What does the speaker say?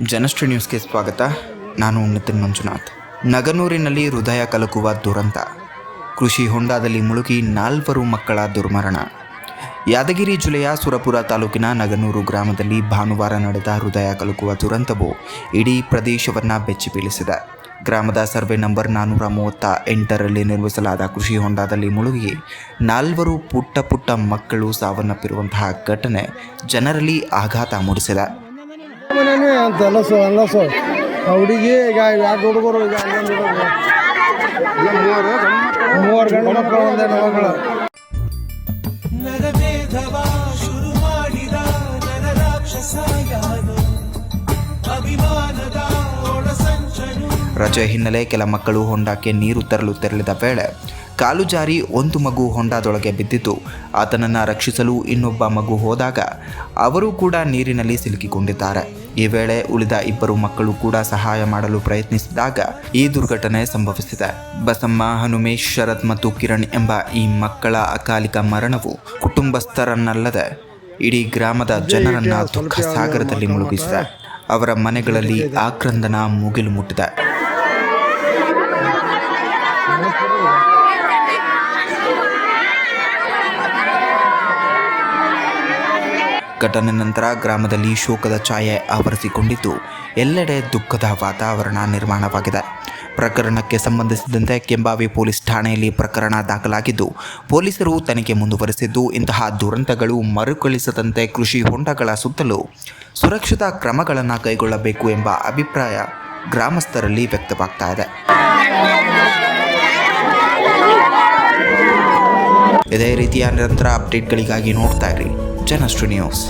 ಜನಶ್ರೀ ನ್ಯೂಸ್ಗೆ ಸ್ವಾಗತ. ನಾನು ನಿತಿನ್ ಮಂಜುನಾಥ್. ನಗನೂರಿನಲ್ಲಿ ಹೃದಯ ಕಲಕುವ ದುರಂತ. ಕೃಷಿ ಹೊಂಡದಲ್ಲಿ ಮುಳುಗಿ 4 ಮಕ್ಕಳ ದುರ್ಮರಣ. ಯಾದಗಿರಿ ಜಿಲ್ಲೆಯ ಸುರಪುರ ತಾಲೂಕಿನ ನಗನೂರು ಗ್ರಾಮದಲ್ಲಿ ಭಾನುವಾರ ನಡೆದ ಹೃದಯ ಕಲಕುವ ದುರಂತವು ಇಡೀ ಪ್ರದೇಶವನ್ನು ಬೆಚ್ಚಿಬೀಳಿಸಿದೆ. ಗ್ರಾಮದ ಸರ್ವೆ ನಂಬರ್ 438ರಲ್ಲಿ ನಿರ್ಮಿಸಲಾದ ಕೃಷಿ ಹೊಂಡದಲ್ಲಿ ಮುಳುಗಿ 4 ಪುಟ್ಟ ಮಕ್ಕಳು ಸಾವನ್ನಪ್ಪಿರುವಂತಹ ಘಟನೆ ಜನರಲ್ಲಿ ಆಘಾತ ಮೂಡಿಸಿದೆ. ಹುಡುಗಿ ಈಗ 2 ಹುಡುಗರು, ಈಗ 11 ಹುಡುಗರು, 3 ಗಂಡು ಮಕ್ಕಳು, 1 ಹೆಣ್ಣು ಮಕ್ಕಳು. ರಜೆ ಹಿನ್ನೆಲೆ ಕೆಲ ಮಕ್ಕಳು ಹೊಂಡಕ್ಕೆ ನೀರು ತರಲು ತೆರಳಿದ ವೇಳೆ ಕಾಲು ಜಾರಿ ಒಂದು ಮಗು ಹೊಂಡದೊಳಗೆ ಬಿದ್ದಿದ್ದು, ಆತನನ್ನು ರಕ್ಷಿಸಲು ಇನ್ನೊಬ್ಬ ಮಗು ಹೋದಾಗ ಅವರು ಕೂಡ ನೀರಿನಲ್ಲಿ ಸಿಲುಕಿಕೊಂಡಿದ್ದಾರೆ. ಈ ವೇಳೆ ಉಳಿದ 2 ಮಕ್ಕಳು ಕೂಡ ಸಹಾಯ ಮಾಡಲು ಪ್ರಯತ್ನಿಸಿದಾಗ ಈ ದುರ್ಘಟನೆ ಸಂಭವಿಸಿದೆ. ಬಸಮ್ಮ, ಹನುಮೇಶ್, ಶರತ್ ಮತ್ತು ಕಿರಣ್ ಎಂಬ ಈ ಮಕ್ಕಳ ಅಕಾಲಿಕ ಮರಣವು ಕುಟುಂಬಸ್ಥರನ್ನಲ್ಲದೆ ಇಡೀ ಗ್ರಾಮದ ಜನರನ್ನ ದುಃಖ ಸಾಗರದಲ್ಲಿ ಮುಳುಗಿಸಿದೆ. ಅವರ ಮನೆಗಳಲ್ಲಿ ಆಕ್ರಂದನ ಮುಗಿಲು ಮುಟ್ಟಿದೆ. ಘಟನೆ ನಂತರ ಗ್ರಾಮದಲ್ಲಿ ಶೋಕದ ಛಾಯೆ ಆವರಿಸಿಕೊಂಡಿದ್ದು, ಎಲ್ಲೆಡೆ ದುಃಖದ ವಾತಾವರಣ ನಿರ್ಮಾಣವಾಗಿದೆ. ಪ್ರಕರಣಕ್ಕೆ ಸಂಬಂಧಿಸಿದಂತೆ ಕೆಂಬಾವಿ ಪೊಲೀಸ್ ಠಾಣೆಯಲ್ಲಿ ಪ್ರಕರಣ ದಾಖಲಾಗಿದ್ದು, ಪೊಲೀಸರು ತನಿಖೆ ಮುಂದುವರೆಸಿದ್ದು, ಇಂತಹ ದುರಂತಗಳು ಮರುಕಳಿಸದಂತೆ ಕೃಷಿ ಹೊಂಡಗಳ ಸುತ್ತಲೂ ಸುರಕ್ಷತಾ ಕ್ರಮಗಳನ್ನು ಕೈಗೊಳ್ಳಬೇಕು ಎಂಬ ಅಭಿಪ್ರಾಯ ಗ್ರಾಮಸ್ಥರಲ್ಲಿ ವ್ಯಕ್ತವಾಗ್ತಾ ಇದೆ. ಇದೇ ರೀತಿಯ ನಿರಂತರ ಅಪ್ಡೇಟ್ಗಳಿಗಾಗಿ ನೋಡ್ತಾ ಇರಿ ಜನಶ್ರೀ ನ್ಯೂಸ್.